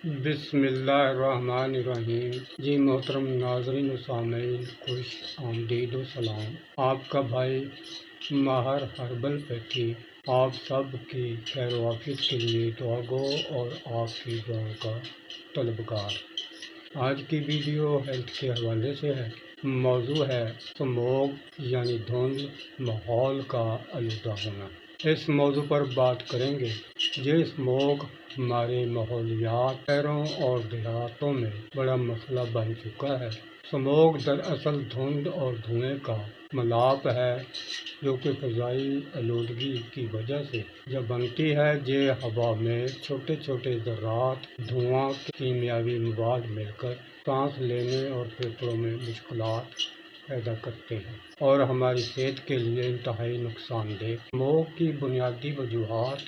بسم اللہ الرحمن الرحیم۔ جی محترم ناظرین و سامعین، خوش آمدید و سلام۔ آپ کا بھائی ماہر ہربل پیٹھی آپ سب کی خیر و عافیت کے لیے دعا گو اور آپ کی دعاؤں کا طلبگار۔ آج کی ویڈیو ہیلتھ کے حوالے سے ہے۔ موضوع ہے اسموگ یعنی دھند، ماحول کا آلودہ ہونا۔ اس موضوع پر بات کریں گے۔ یہ اسموگ ہمارے ماحولیات، شہروں اور دیہاتوں میں بڑا مسئلہ بن چکا ہے۔ اسموگ دراصل دھند اور دھوئیں کا ملاپ ہے جو کہ فضائی آلودگی کی وجہ سے جب بنتی ہے، یہ ہوا میں چھوٹے چھوٹے ذرات دھواں کے کیمیاوی مواد مل کر سانس لینے اور پھیپھڑوں میں مشکلات پیدا کرتے ہیں اور ہماری صحت کے لیے انتہائی نقصان دہ۔ اسموگ کی بنیادی وجوہات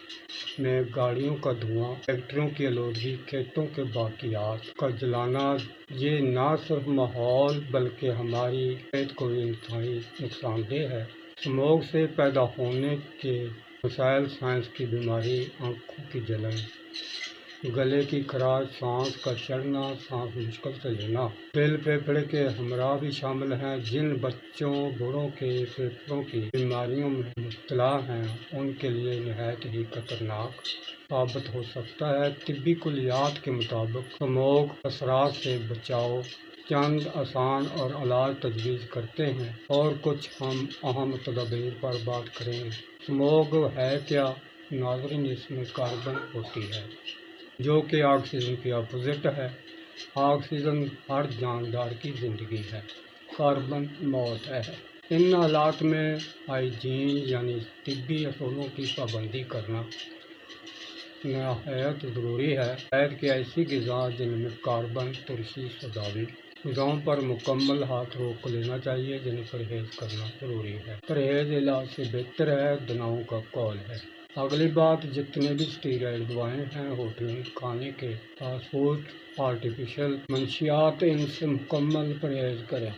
میں گاڑیوں کا دھواں، فیکٹریوں کی آلودگی، کھیتوں کے باقیات کا جلانا، یہ نہ صرف ماحول بلکہ ہماری صحت کو بھی انتہائی نقصان دہ ہے۔ اسموگ سے پیدا ہونے کے مسائل سانس کی بیماری، آنکھوں کی جلن، گلے کی خراش، سانس کا چڑھنا، سانس مشکل سے لینا، دل پھیپھڑے کے ہمراہ بھی شامل ہیں۔ جن بچوں، بوڑھوں کے پھیپھڑوں کی بیماریوں میں مبتلا ہیں ان کے لیے نہایت ہی خطرناک ثابت ہو سکتا ہے۔ طبی کلیات کے مطابق اسموگ اثرات سے بچاؤ چند آسان اور علاج تجویز کرتے ہیں اور کچھ ہم اہم تدابیر پر بات کریں گے۔ اسموگ ہے کیا؟ ناظرین، اس میں کاربن ہوتی ہے جو کہ آکسیجن کی اپوزٹ ہے۔ آکسیجن ہر جاندار کی زندگی ہے، کاربن موت ہے۔ ان حالات میں ہائیجین یعنی طبی اصولوں کی پابندی کرنا نہایت ضروری ہے۔ شہد کی ایسی غذا جن میں کاربن ترشی سوڈاوی غذاؤں پر مکمل ہاتھ روک لینا چاہیے، جنہیں پرہیز کرنا ضروری ہے۔ پرہیز علاج سے بہتر ہے، دناؤں کا قول ہے۔ اگلی بات، جتنے بھی اسٹیرائڈ دوائیں ہیں، ہوٹل کھانے کے فاسٹ فوڈ، آرٹیفیشل منشیات، ان سے مکمل پرہیز کریں۔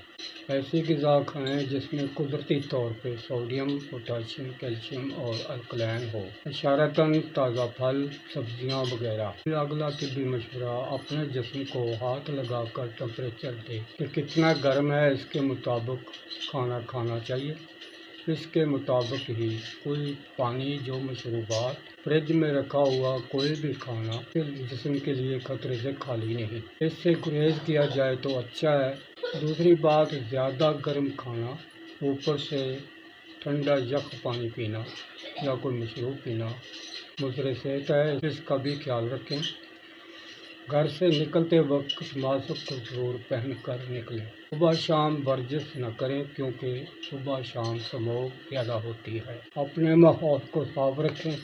ایسی غذا کھائیں جس میں قدرتی طور پہ سوڈیم، پوٹاشیم، کیلشیم اور الکلین ہو، اشارتاً تازہ پھل، سبزیاں وغیرہ۔ اگلا طبی مشورہ، اپنے جسم کو ہاتھ لگا کر ٹمپریچر دے کہ کتنا گرم ہے، اس کے مطابق کھانا کھانا چاہیے۔ اس کے مطابق ہی کوئی پانی جو مشروبات، فریج میں رکھا ہوا کوئی بھی کھانا جسم کے لیے خطرے سے خالی نہیں۔ اس سے گریز کیا جائے تو اچھا ہے۔ دوسری بات، زیادہ گرم کھانا، اوپر سے ٹھنڈا یخ پانی پینا یا کوئی مشروب پینا مضر صحت ہے، اس کا بھی خیال رکھیں۔ گھر سے نکلتے وقت ماسک کو ضرور پہن کر نکلیں۔ صبح شام ورزش نہ کریں کیونکہ صبح شام اسموگ پیدا ہوتی ہے۔ اپنے ماحول کو صاف رکھیں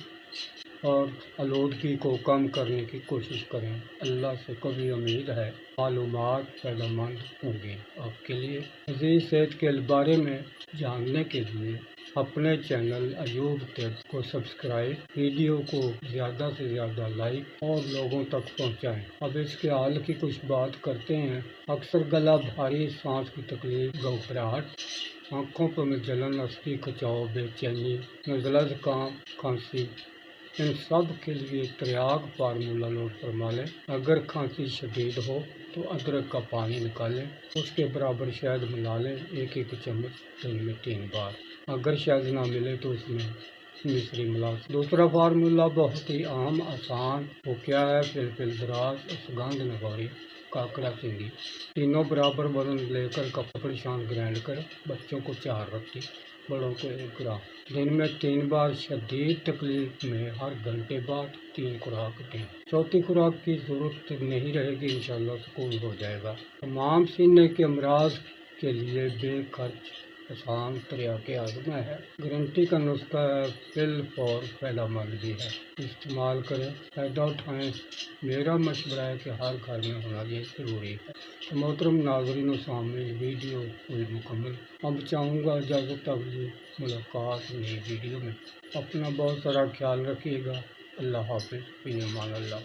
اور آلودگی کو کم کرنے کی کوشش کریں۔ اللہ سے کبھی امید ہے معلومات فائدہ مند ہوں گی آپ کے لیے۔ مزید صحت کے بارے میں جاننے کے لیے اپنے چینل ایوب طب کو سبسکرائب، ویڈیو کو زیادہ سے زیادہ لائک اور لوگوں تک پہنچائیں۔ اب اس کے حل کی کچھ بات کرتے ہیں۔ اکثر گلا بھاری، سانس کی تکلیف، گھبراہٹ، آنکھوں پر جلن، اسکی کھچاؤ، بے چینی، نزلہ، زکام، کھانسی، ان سب کے لیے تریاق فارمولہ نوٹ فرما لیں۔ اگر کھانسی شدید ہو تو ادرک کا پانی نکالیں، اس کے برابر شہد ملا لیں، ایک چمچ دن میں 3 بار۔ اگر شہد نہ ملے تو اس میں مصری ملا۔ دوسرا فارمولہ بہت ہی عام، آسان، وہ کیا ہے؟ فلفل دراز، اشگاندھ نگوری، کاکڑا سنگھی، تینوں برابر وزن لے کر کپڑی شان گرائنڈ کریں۔ بچوں کو 4 روٹی، بڑوں کو 1 گرام، دن میں 3 بار۔ شدید تکلیف میں ہر گھنٹے بعد 3 خوراک دیں۔ چوتھی خوراک کی ضرورت نہیں رہے گی، انشاءاللہ سکون ہو جائے گا۔ تمام سینے کے امراض کے لیے بے خرچ آسان طریقہ آزما ہے۔ گارنٹی کا نسخہ ہے، فل فور فائدہ مند بھی ہے، استعمال کریں، فائدہ اٹھائیں۔ میرا مشورہ ہے کہ ہر گھر میں ہونا یہ ضروری ہے۔ تو محترم ناظرین و سامعین، ویڈیو ہوئی مکمل۔ اب چاہوں گا اجازت، اگلی ملاقات نئی ویڈیو میں۔ اپنا بہت سارا خیال رکھیے گا۔ اللہ حافظ، فی امان اللہ۔